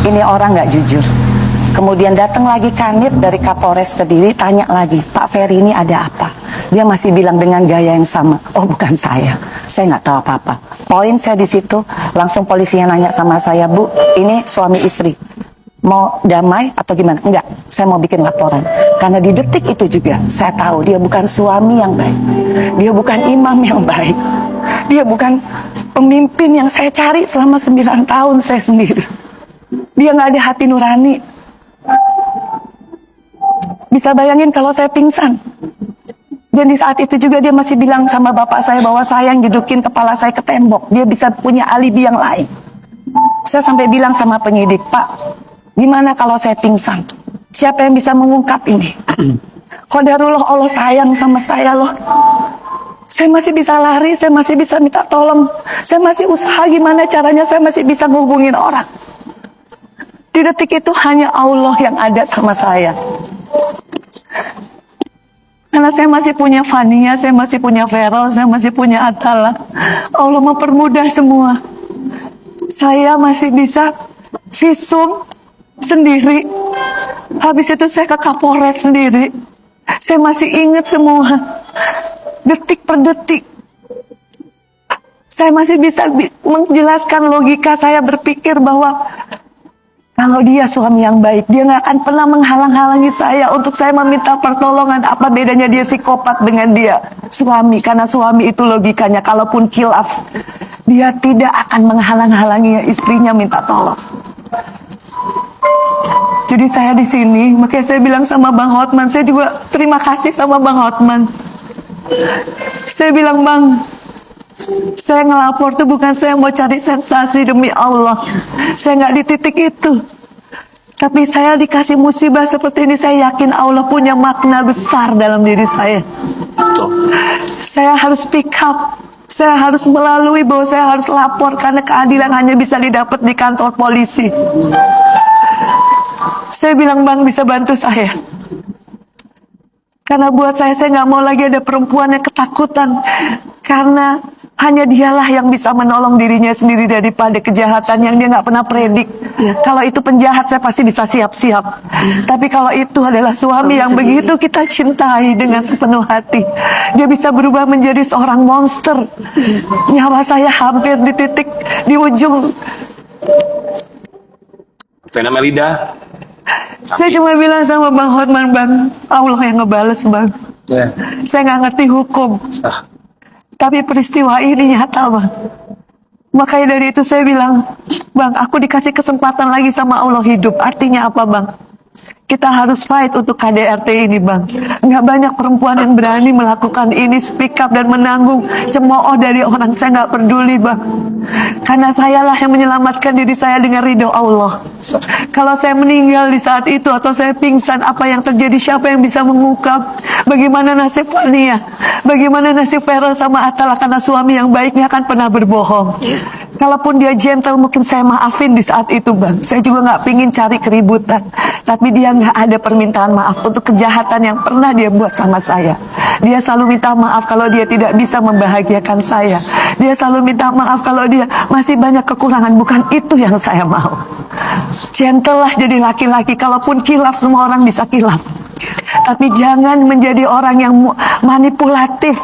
ini orang nggak jujur. Kemudian datang lagi Kanit dari Kapolres Kediri, tanya lagi, Pak Ferry ini ada apa? Dia masih bilang dengan gaya yang sama, oh bukan saya nggak tahu apa-apa. Poin saya di situ, langsung polisinya nanya sama saya, Bu, ini suami istri, mau damai atau gimana? Enggak, saya mau bikin laporan. Karena di detik itu juga, saya tahu dia bukan suami yang baik, dia bukan imam yang baik, dia bukan pemimpin yang saya cari selama 9 tahun saya sendiri. Dia nggak ada hati nurani. Bisa bayangin kalau saya pingsan. Dan di saat itu juga dia masih bilang sama bapak saya bahwa saya yang jedukin kepala saya ke tembok. Dia bisa punya alibi yang lain. Saya sampai bilang sama penyidik, Pak, gimana kalau saya pingsan? Siapa yang bisa mengungkap ini? Qadarullah, Allah sayang sama saya loh. Saya masih bisa lari, saya masih bisa minta tolong. Saya masih usaha gimana caranya saya masih bisa ngehubungin orang. Di detik itu hanya Allah yang ada sama saya. Karena saya masih punya Fania, saya masih punya Feral, saya masih punya Atala. Allah mempermudah semua. Saya masih bisa visum sendiri. Habis itu saya ke Kapolres sendiri. Saya masih ingat semua. Detik per detik. Saya masih bisa menjelaskan logika saya berpikir bahwa kalau dia suami yang baik, dia nggak akan pernah menghalang-halangi saya untuk saya meminta pertolongan. Apa bedanya dia psikopat dengan dia suami? Karena suami itu logikanya, kalaupun khilaf, dia tidak akan menghalang-halangi istrinya minta tolong. Jadi saya di sini, makanya saya bilang sama Bang Hotman, saya juga terima kasih sama Bang Hotman. Saya bilang, Bang, saya ngelapor tuh bukan saya mau cari sensasi, demi Allah. Saya nggak di titik itu. Tapi saya dikasih musibah seperti ini, saya yakin Allah punya makna besar dalam diri saya. Saya harus pick up. Saya harus melalui bahwa saya harus lapor karena keadilan hanya bisa didapat di kantor polisi. Saya bilang, Bang, bisa bantu saya. Karena buat saya nggak mau lagi ada perempuan yang ketakutan. Karena hanya dialah yang bisa menolong dirinya sendiri daripada kejahatan yang dia nggak pernah predik. Ya. Kalau itu penjahat, saya pasti bisa siap-siap. Tapi kalau itu adalah suami yang begitu kita cintai dengan sepenuh hati, dia bisa berubah menjadi seorang monster. Nyawa saya hampir di titik, di ujung. Vena Melinda. Saya cuma bilang sama Bang Hotman, Bang, Allah yang ngebales, Bang. Yeah. Saya nggak ngerti hukum. Tapi peristiwa ini nyata, Bang. Makanya dari itu saya bilang, Bang, aku dikasih kesempatan lagi sama Allah hidup. Artinya apa, Bang? Kita harus fight untuk KDRT ini, Bang. Nggak banyak perempuan yang berani melakukan ini, speak up dan menanggung cemooh dari orang. Saya nggak peduli, Bang. Karena sayalah yang menyelamatkan diri saya dengan ridho Allah. Kalau saya meninggal di saat itu atau saya pingsan, apa yang terjadi? Siapa yang bisa mengungkap? Bagaimana nasib Fania? Bagaimana nasib Feral sama Atala? Karena suami yang baiknya akan pernah berbohong. Kalaupun dia gentle, mungkin saya maafin di saat itu, Bang. Saya juga nggak pingin cari keributan. Tapi dia nggak ada permintaan maaf untuk kejahatan yang pernah dia buat sama saya. Dia selalu minta maaf kalau dia tidak bisa membahagiakan saya. Dia selalu minta maaf kalau dia masih banyak kekurangan. Bukan itu yang saya mau. Gentle lah jadi laki-laki. Kalaupun khilaf, semua orang bisa khilaf. Tapi jangan menjadi orang yang manipulatif.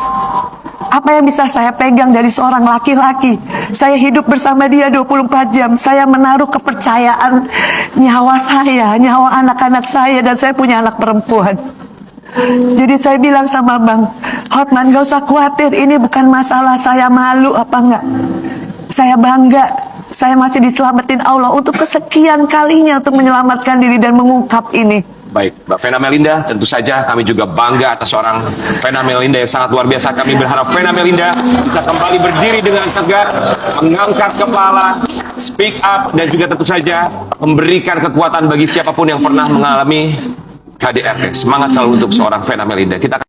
Apa yang bisa saya pegang dari seorang laki-laki? Saya hidup bersama dia 24 jam. Saya menaruh kepercayaan nyawa saya, nyawa anak-anak saya, dan saya punya anak perempuan. Jadi saya bilang sama Bang Hotman, gak usah khawatir, ini bukan masalah saya malu apa enggak. Saya bangga, saya masih diselamatin Allah untuk kesekian kalinya untuk menyelamatkan diri dan mengungkap ini. Baik, Mbak Vena Melinda, tentu saja kami juga bangga atas seorang Vena Melinda yang sangat luar biasa. Kami berharap Vena Melinda bisa kembali berdiri dengan tegak, mengangkat kepala, speak up, dan juga tentu saja memberikan kekuatan bagi siapapun yang pernah mengalami KDRT. Semangat selalu untuk seorang Vena Melinda. Kita